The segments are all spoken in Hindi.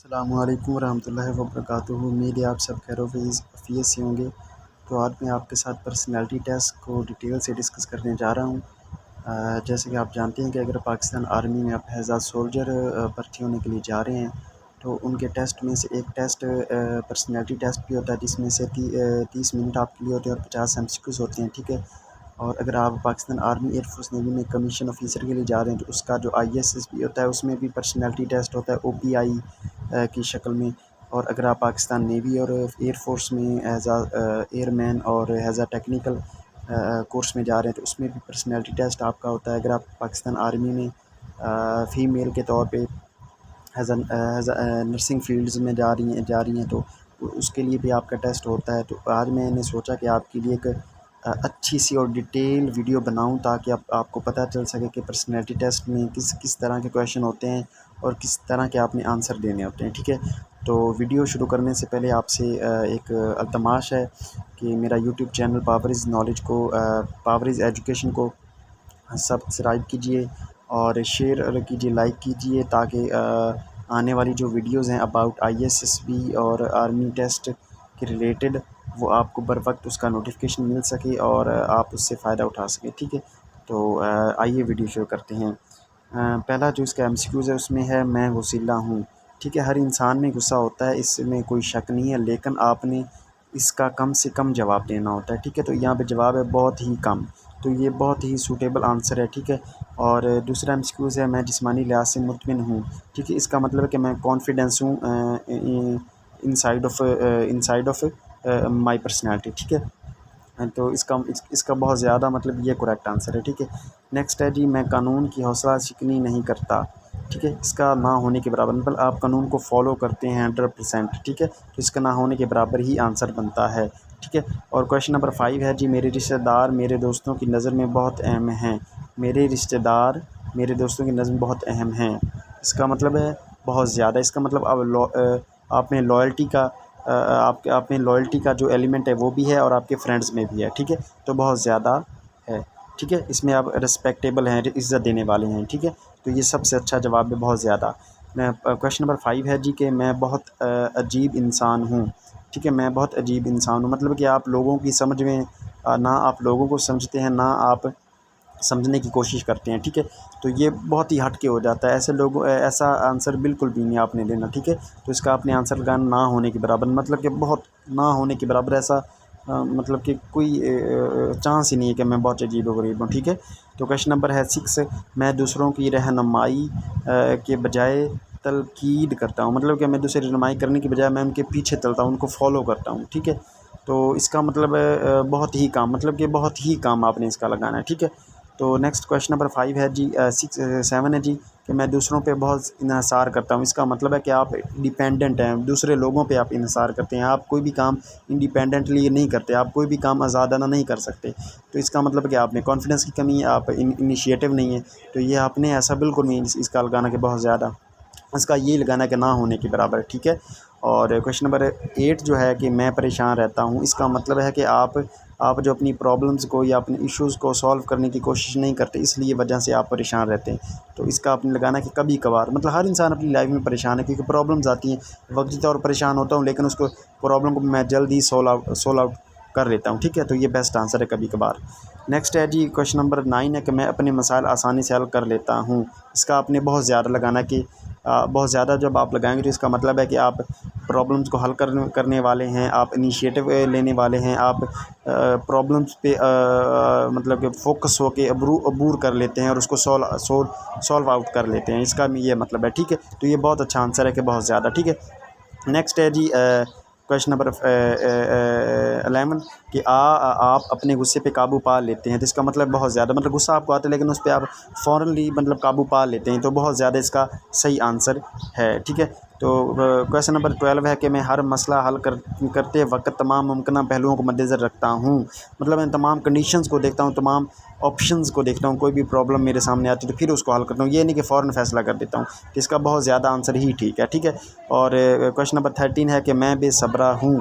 अस्सलामुअलैकुम रहमतुल्लाहि व बरकातुहू। उम्मीद है आप सब खैर-ओ-आफियत से होंगे। तो आज मैं आपके साथ पर्सनैलिटी टेस्ट को डिटेल से डिस्कस करने जा रहा हूँ। जैसे कि आप जानते हैं कि अगर पाकिस्तान आर्मी में आप एज़ अ सोल्जर भर्ती होने के लिए जा रहे हैं, तो उनके टेस्ट में से एक टेस्ट पर्सनैलिटी टेस्ट भी होता है, जिसमें से 30 मिनट आपके लिए होते हैं और 50 एमसीक्यूज़ होते हैं, ठीक है। और अगर आप Pakistan army air force navy में कमीशन ऑफिसर के लिए जा रहे हैं, तो उसका जो आईएसएसबी होता है, उसमें भी पर्सनैलिटी टेस्ट होता है ओपीआई की शक्ल में। और अगर आप पाकिस्तान नेवी और एयर फोर्स में एज आ एयरमैन और एज आ टेक्निकल कोर्स में जा रहे हैं, तो उसमें भी पर्सनैलिटी टेस्ट आपका होता है। अगर आप पाकिस्तान आर्मी में फ़ीमेल के तौर पे एज नर्सिंग फील्ड्स में जा रही हैं, तो उसके लिए भी आपका टेस्ट होता है। तो आज मैंने सोचा कि आपके लिए एक अच्छी सी और डिटेल वीडियो बनाऊं, ताकि आपको पता चल सके कि पर्सनैलिटी टेस्ट में किस किस तरह के क्वेश्चन होते हैं और किस तरह के आपने आंसर देने होते हैं, ठीक है। तो वीडियो शुरू करने से पहले आपसे एक अल्तमाश है कि मेरा YouTube channel power is knowledge को पावर इज़ एजुकेशन को सब्सक्राइब कीजिए और शेयर कीजिए, लाइक कीजिए, ताकि आने वाली जो वीडियोज़ हैं अबाउट आईएसएसबी और आर्मी टेस्ट के रिलेटेड, वो आपको बर वक्त उसका नोटिफिकेशन मिल सके और आप उससे फ़ायदा उठा सकें, ठीक है। तो आइए वीडियो शुरू करते हैं। पहला जो इसका एमसीक्यूज़ है, उसमें है मैं गुस्सैला हूँ, ठीक है। हर इंसान में गुस्सा होता है, इसमें कोई शक नहीं है, लेकिन आपने इसका कम से कम जवाब देना होता है, ठीक है। तो यहाँ पे जवाब है बहुत ही कम, तो ये बहुत ही सूटेबल आंसर है, ठीक है। और दूसरा एमसीक्यूज़ है मैं जिस्मानी लिहाज से मुतमिन हूँ, ठीक है। इसका मतलब है कि मैं कॉन्फिडेंस हूँ इनसाइड ऑफ माई पर्सनैलिटी, ठीक है। तो इसका बहुत ज़्यादा मतलब ये करेक्ट आंसर है, ठीक है। नेक्स्ट है जी, मैं कानून की हौसला शिकनी नहीं करता, ठीक है। इसका ना होने के बराबर, मतलब आप कानून को फॉलो करते हैं 100%, ठीक है। तो इसका ना होने के बराबर ही आंसर बनता है, ठीक है। और क्वेश्चन नंबर 5 है जी, मेरे रिश्तेदार मेरे दोस्तों की नज़र में बहुत अहम हैं। मेरे रिश्तेदार मेरे दोस्तों की नज़र में बहुत अहम हैं, इसका मतलब है बहुत ज़्यादा। इसका मतलब अब आप में लॉयल्टी का आप में लॉयल्टी का जो एलिमेंट है वो भी है और आपके फ्रेंड्स में भी है, ठीक है। तो बहुत ज़्यादा है, ठीक है। इसमें आप रिस्पेक्टेबल हैं, इज़्ज़त देने वाले हैं, ठीक है। तो ये सबसे अच्छा जवाब है बहुत ज़्यादा। क्वेश्चन नंबर 5 है जी, कि मैं बहुत अजीब इंसान हूँ, ठीक है। मैं बहुत अजीब इंसान हूँ, मतलब कि आप लोगों की समझ में ना आप लोगों को समझते हैं, ना आप समझने की कोशिश करते हैं, ठीक है। तो ये बहुत ही हट के हो जाता है, ऐसा आंसर बिल्कुल भी नहीं आपने देना, ठीक है। तो इसका आपने आंसर लगाना ना होने के बराबर, मतलब कि बहुत ना होने के बराबर, ऐसा मतलब कि कोई चांस ही नहीं है कि मैं बहुत अजीब व गरीब हूँ, ठीक है। तो क्वेश्चन नंबर है 6, मैं दूसरों की रहनुमाई के बजाय तलकीद करता हूँ, मतलब कि मैं दूसरी रहनुमाई करने के बजाय मैं उनके पीछे चलता हूँ, उनको फॉलो करता हूँ, ठीक है। तो इसका मतलब है बहुत ही कम, मतलब कि बहुत ही कम आपने इसका लगाना है, ठीक है। तो नेक्स्ट क्वेश्चन नंबर 5 है जी, 7 है जी, कि मैं दूसरों पे बहुत इन्हिसार करता हूँ। इसका मतलब है कि आप डिपेंडेंट हैं, दूसरे लोगों पे आप इन्हिसार करते हैं, आप कोई भी काम इंडिपेंडेंटली नहीं करते, आप कोई भी काम आज़ादाना नहीं कर सकते। तो इसका मतलब है कि आप में कॉन्फिडेंस की कमी है, आप इनिशिएटिव नहीं है। तो ये आपने ऐसा बिल्कुल नहीं इसका लगाना कि बहुत ज़्यादा, इसका ये लगाना है कि ना होने के बराबर है, ठीक है। और क्वेश्चन नंबर 8 जो है कि मैं परेशान रहता हूँ, इसका मतलब है कि आप जो अपनी प्रॉब्लम्स को या अपने इश्यूज़ को सॉल्व करने की कोशिश नहीं करते, इसलिए वजह से आप परेशान रहते हैं। तो इसका आपने लगाना है कि कभी कभार, मतलब हर इंसान अपनी लाइफ में परेशान है, क्योंकि प्रॉब्लम्स आती हैं, वक्ती तौर पर परेशान होता हूँ, लेकिन उसको प्रॉब्लम को मैं जल्दी सॉल्व आउट कर लेता हूँ, ठीक है। तो ये बेस्ट आंसर है कभी कभार। नेक्स्ट है जी, क्वेश्चन नंबर 9 है कि मैं अपने मसाइल आसानी से हल कर लेता हूँ। इसका आपने बहुत ज़्यादा लगाना है कि बहुत ज़्यादा जब आप लगाएंगे, तो इसका मतलब है कि आप प्रॉब्लम्स को हल करने वाले हैं, आप इनिशिएटिव लेने वाले हैं, आप प्रॉब्लम्स पे मतलब कि फोकस होके अबूर कर लेते हैं और उसको सॉल्व आउट कर लेते हैं, इसका ये मतलब है, ठीक है। तो ये बहुत अच्छा आंसर है कि बहुत ज़्यादा, ठीक है। नेक्स्ट है जी, क्वेश्चन नंबर 11, कि आप अपने गुस्से पे काबू पा लेते हैं। तो इसका मतलब बहुत ज़्यादा, मतलब गुस्सा आपको आता है, लेकिन उस पर आप फ़ौरनली मतलब काबू पा लेते हैं, तो बहुत ज़्यादा इसका सही आंसर है, ठीक है। तो क्वेश्चन नंबर 12 है कि मैं हर मसला हल करते वक्त तमाम मुमकिन पहलुओं को मद्देनज़र रखता हूँ, मतलब मैं तमाम कंडीशंस को देखता हूँ, तमाम ऑप्शंस को देखता हूँ, कोई भी प्रॉब्लम मेरे सामने आती है तो फिर उसको हल करता हूँ, ये नहीं कि फ़ौरन फैसला कर देता हूँ। तो इसका बहुत ज़्यादा आंसर ही ठीक है, ठीक है। और क्वेश्चन नंबर 13 है कि मैं बेसब्रा हूँ,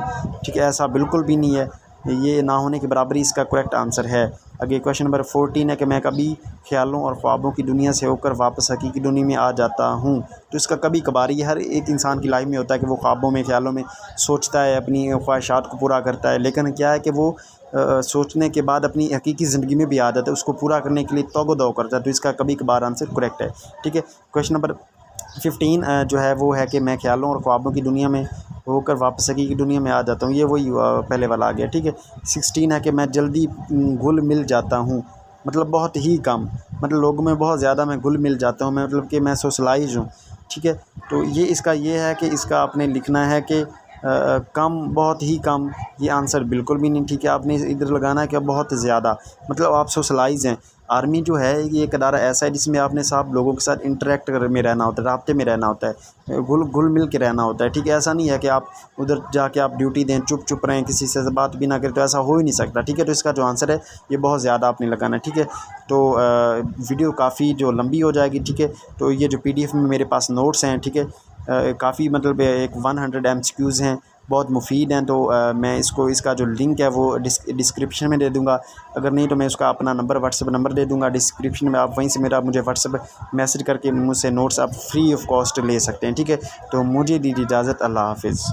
ठीक है। ऐसा बिल्कुल भी नहीं है, ये ना होने के बराबर ही इसका करेक्ट आंसर है। आगे क्वेश्चन नंबर 14 है कि मैं कभी ख्यालों और ख्वाबों की दुनिया से होकर वापस हकीकी दुनिया में आ जाता हूँ। तो इसका कभी कभार, ये हर एक इंसान की लाइफ में होता है कि वो ख्वाबों में, ख्यालों में सोचता है, अपनी ख्वाहिशात को पूरा करता है, लेकिन क्या है कि वो सोचने के बाद अपनी हकीकी ज़िंदगी में भी आ जाता है, उसको पूरा करने के लिए तौगो-दौ करता है। तो इसका कभी कभार आंसर करेक्ट है। ठीक है, क्वेश्चन नंबर 15 जो है वो है कि मैं ख्यालों और ख्वाबों की दुनिया में होकर वापस हकीकी दुनिया में आ जाता हूँ। ये वही पहले वाला आ गया। ठीक है, 16 है कि मैं जल्दी घुल मिल जाता हूँ, मतलब बहुत ही कम, मतलब लोगों में बहुत ज़्यादा मैं घुल मिल जाता हूँ, मैं मतलब कि मैं सोशलाइज हूँ। ठीक है, तो ये इसका ये है कि इसका आपने लिखना है कि कम, बहुत ही कम, ये आंसर बिल्कुल भी नहीं ठीक है। आपने इधर लगाना है कि बहुत ज़्यादा, मतलब आप सोशलाइज़ हैं। आर्मी जो है ये एक अदारा ऐसा है जिसमें आपने सब लोगों के साथ इंटरेक्ट कर में रहना होता है, राब्ते में रहना होता है, घुल मिल के रहना होता है। ठीक है, ऐसा नहीं है कि आप उधर जाके आप ड्यूटी दें, चुप रहें, किसी से बात भी ना करें, तो ऐसा हो ही नहीं सकता। ठीक है, तो इसका जो आंसर है ये बहुत ज़्यादा आपने लगाना है। ठीक है, तो वीडियो काफ़ी जो लंबी हो जाएगी। ठीक है, तो ये जो PDF में मेरे पास नोट्स हैं, ठीक है, काफ़ी मतलब एक 100 MCQs हैं, बहुत मुफीद हैं। तो मैं इसका जो लिंक है वो डिस्क्रिप्शन में दे दूँगा। अगर नहीं तो मैं उसका अपना नंबर, व्हाट्सएप नंबर दे दूँगा डिस्क्रिप्शन में, आप वहीं से मुझे व्हाट्सएप मैसेज करके मुझसे नोट्स आप फ्री ऑफ कॉस्ट ले सकते हैं। ठीक है, तो मुझे दीजिए इजाज़त, अल्लाह हाफ़िज़।